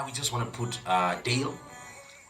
now we just want to put Dale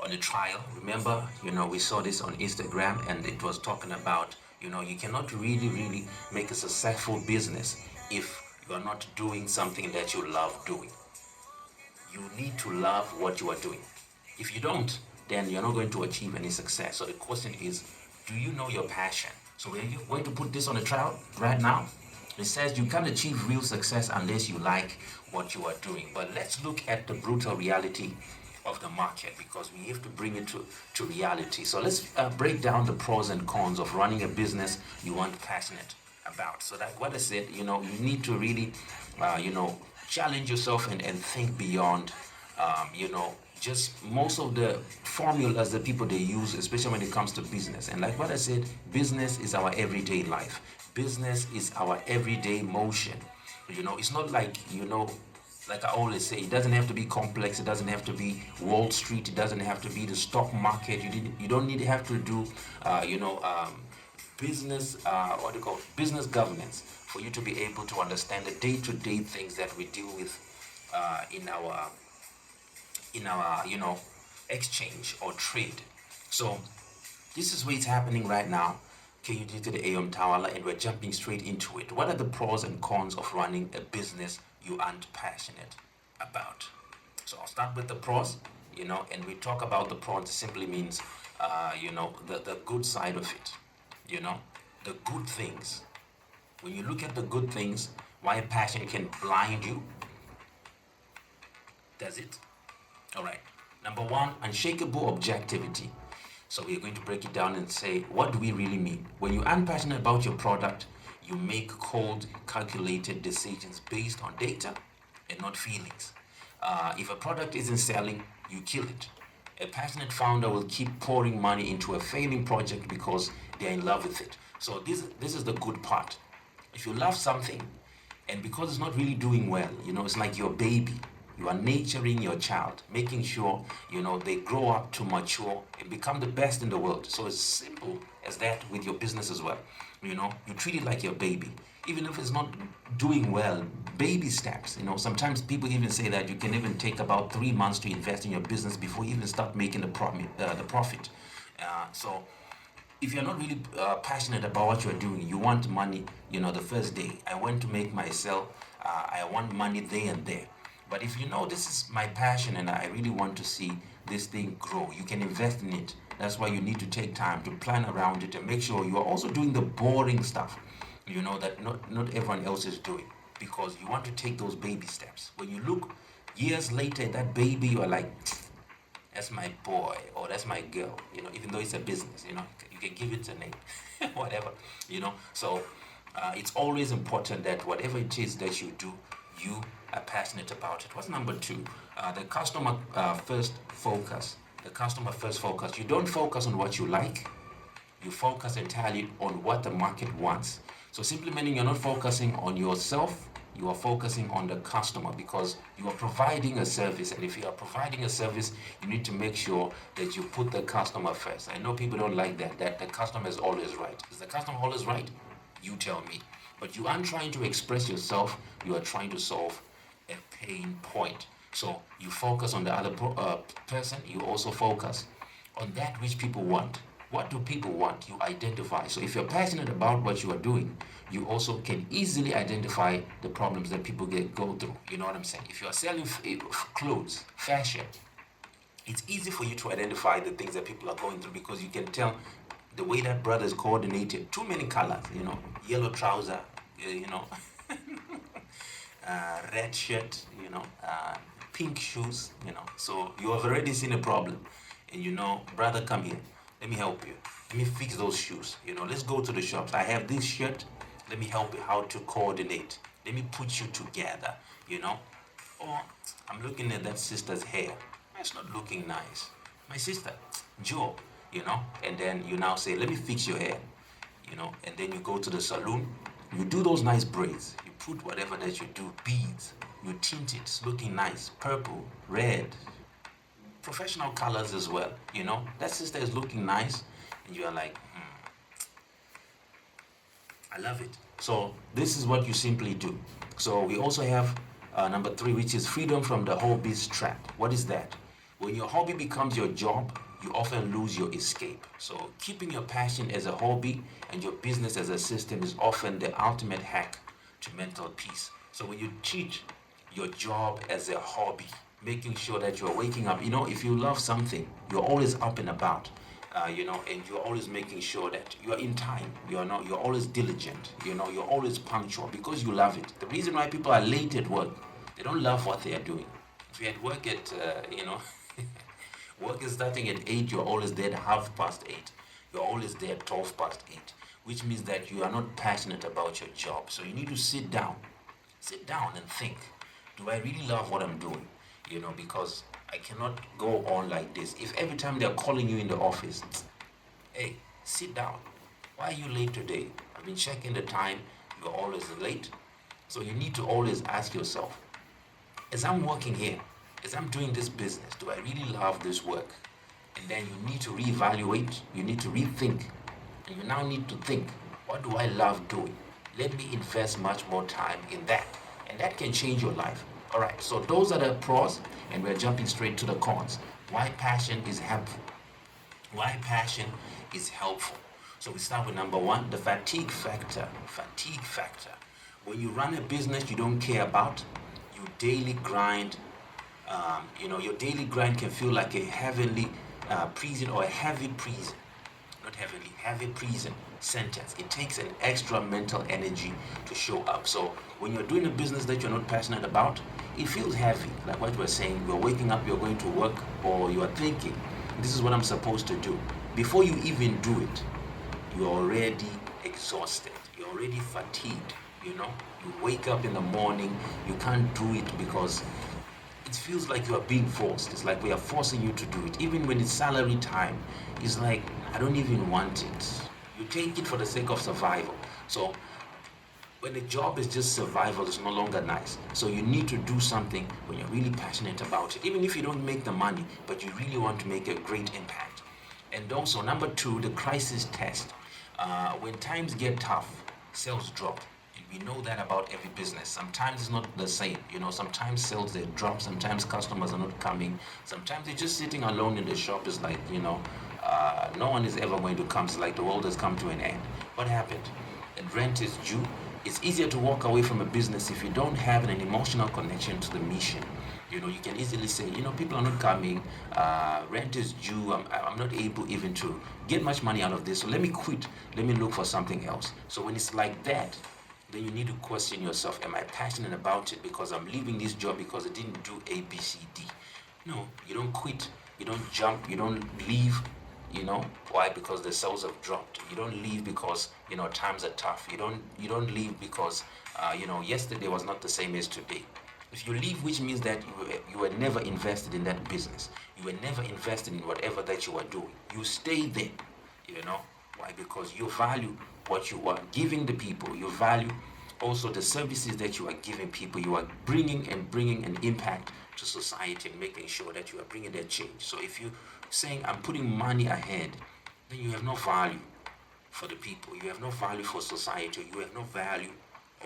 on a trial. Remember, we saw this on Instagram and it was talking about, you cannot really make a successful business if you are not doing something that you love doing. You need to love what you are doing. If you don't, then you're not going to achieve any success. So the question is, do you know your passion? So we're going to put this on a trial right now. It says you can't achieve real success unless you like what you are doing. But let's look at the brutal reality of the market because we have to bring it to reality. So let's break down the pros and cons of running a business you aren't passionate about. So that what I said, you need to really, challenge yourself and think beyond, just most of the formulas that people they use, especially when it comes to business. And like what I said, business is our everyday life. Business is our everyday motion. It's not like, like I always say, it doesn't have to be complex. It doesn't have to be Wall Street. It doesn't have to be the stock market. You don't need to have to do, business, what do you call it? Business governance for you to be able to understand the day-to-day things that we deal with in our exchange or trade. So this is what's happening right now. KUD to the AM Tawala, and we're jumping straight into it. What are the pros and cons of running a business you aren't passionate about? So I'll start with the pros, and we talk about the pros. It simply means, the good side of it, the good things. When you look at the good things, why passion can blind you, does it? All right. Number one, unshakable objectivity. So we're going to break it down and say, what do we really mean? When you're unpassionate about your product, you make cold, calculated decisions based on data and not feelings. If a product isn't selling, you kill it. A passionate founder will keep pouring money into a failing project because they're in love with it. So this is the good part. If you love something, and because it's not really doing well, it's like your baby. You are nurturing your child, making sure, they grow up to mature and become the best in the world. So it's simple as that with your business as well. You treat it like your baby. Even if it's not doing well, baby steps. Sometimes people even say that you can even take about 3 months to invest in your business before you even start making the profit. So if you're not really passionate about what you're doing, you want money, the first day. I want to make myself, I want money there and there. But if this is my passion and I really want to see this thing grow, you can invest in it. That's why you need to take time to plan around it and make sure you are also doing the boring stuff, that not everyone else is doing, because you want to take those baby steps. When you look years later at that baby, you are like, that's my boy or that's my girl, even though it's a business, you can give it a name, whatever, So it's always important that whatever it is that you do, you are passionate about it. What's number two? The customer first focus. The customer first focus. You don't focus on what you like. You focus entirely on what the market wants. So simply meaning you're not focusing on yourself. You are focusing on the customer because you are providing a service. And if you are providing a service, you need to make sure that you put the customer first. I know people don't like that the customer is always right. Is the customer always right? You tell me. But you aren't trying to express yourself. You are trying to solve a pain point. So you focus on the other person. You also focus on that which people want. What do people want? You identify. So if you're passionate about what you are doing, you also can easily identify the problems that people go through. You know what I'm saying? If you are selling clothes, fashion, it's easy for you to identify the things that people are going through because you can tell the way that brother is coordinated. Too many colors, yellow trouser, red shirt, pink shoes, So you have already seen a problem. And brother, come here. Let me help you. Let me fix those shoes. Let's go to the shops. I have this shirt. Let me help you how to coordinate. Let me put you together, Or I'm looking at that sister's hair. It's not looking nice. My sister, Joe, And then you now say, let me fix your hair, And then you go to the salon. You do those nice braids. You put whatever that you do, beads. You tint it. It's looking nice. Purple, red, professional colors as well, That sister is looking nice, and you are like, I love it. So this is what you simply do. So we also have Number three, which is freedom from the hobby's trap. What is that? When your hobby becomes your job, you often lose your escape. So, keeping your passion as a hobby and your business as a system is often the ultimate hack to mental peace. So, when you treat your job as a hobby, making sure that you're waking up, if you love something, you're always up and about. And you're always making sure that you're in time. You're always diligent. You're always punctual because you love it. The reason why people are late at work, they don't love what they are doing. If you're at work work is starting at 8, you're always there at 8:30. You're always there at 8:12, which means that you are not passionate about your job. So you need to sit down and think, do I really love what I'm doing? Because I cannot go on like this. If every time they're calling you in the office, hey, sit down. Why are you late today? I've been checking the time. You're always late. So you need to always ask yourself, as I'm working here, as I'm doing this business, do I really love this work? And then you need to reevaluate, you need to rethink, and you now need to think, what do I love doing? Let me invest much more time in that. And that can change your life. All right, so those are the pros, and we're jumping straight to the cons. Why passion is helpful. Why passion is helpful. So we start with number one, the fatigue factor. Fatigue factor. When you run a business you don't care about, your daily grind, your daily grind can feel like a heavenly prison or a heavy prison. Not heavily, heavy prison sentence. It takes an extra mental energy to show up. So when you're doing a business that you're not passionate about, it feels heavy. Like what we're saying, you're waking up, you're going to work, or you are thinking, this is what I'm supposed to do. Before you even do it, you're already exhausted. You're already fatigued. You wake up in the morning, you can't do it because it feels like you are being forced. It's like we are forcing you to do it. Even when it's salary time, it's like, I don't even want it. You take it for the sake of survival. So when the job is just survival, it's no longer nice. So you need to do something when you're really passionate about it. Even if you don't make the money, but you really want to make a great impact. And also, number two, the crisis test. When times get tough, sales drop. We know that about every business. Sometimes it's not the same. Sometimes sales they drop. Sometimes customers are not coming. Sometimes they're just sitting alone in the shop. It's like, no one is ever going to come. It's like the world has come to an end. What happened? And rent is due. It's easier to walk away from a business if you don't have an emotional connection to the mission. You can easily say, people are not coming, rent is due, I'm not able even to get much money out of this, so let me quit, let me look for something else. So when it's like that, then you need to question yourself, am I passionate about it because I'm leaving this job because it didn't do A, B, C, D? No, you don't quit, you don't jump, you don't leave. Why? Because the sales have dropped. You don't leave because times are tough. You don't leave because yesterday was not the same as today. If you leave, which means that you were never invested in that business. You were never invested in whatever that you are doing. You stay there. Why? Because you value what you are giving the people. You value also the services that you are giving people. You are bringing an impact to society and making sure that you are bringing that change. So if you saying I'm putting money ahead, then you have no value for the people. You have no value for society. You have no value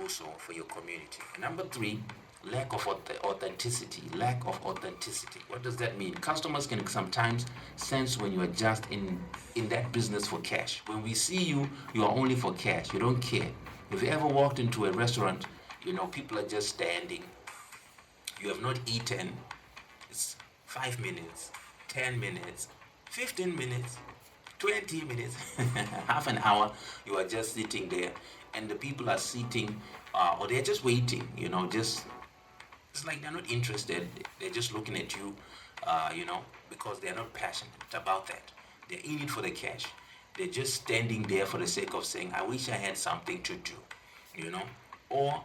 also for your community. And number three, lack of authenticity. Lack of authenticity. What does that mean? Customers can sometimes sense when you are just in that business for cash. When we see you, you are only for cash. You don't care. If you ever walked into a restaurant, people are just standing. You have not eaten. It's 5 minutes, 10 minutes, 15 minutes, 20 minutes, half an hour. You are just sitting there, and the people are sitting, or they're just waiting. It's like they're not interested. They're just looking at you, because they're not passionate about that. They're in it for the cash. They're just standing there for the sake of saying, I wish I had something to do, Or,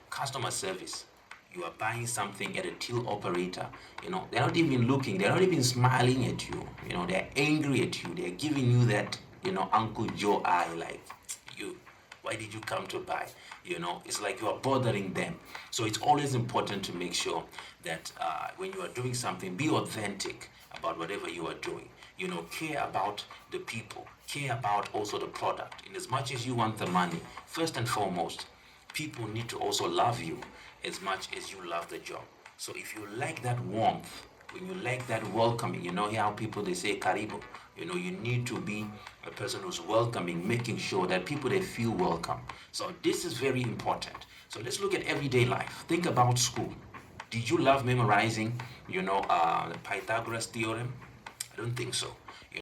customer service. You are buying something at a till operator. They're not even looking. They're not even smiling at you. They're angry at you. They're giving you that, Uncle Joe eye, like, why did you come to buy? It's like you are bothering them. So it's always important to make sure that when you are doing something, be authentic about whatever you are doing. Care about the people, care about also the product. In as much as you want the money, first and foremost, people need to also love you. as much as you love the job. So if you like that warmth, when you like that welcoming, you know how people they say karibu, you know, you need to be a person who's welcoming, making sure that people they feel welcome. So this is very important. So let's look at everyday life. Think about school. Did you love memorizing, the Pythagoras theorem? I don't think so.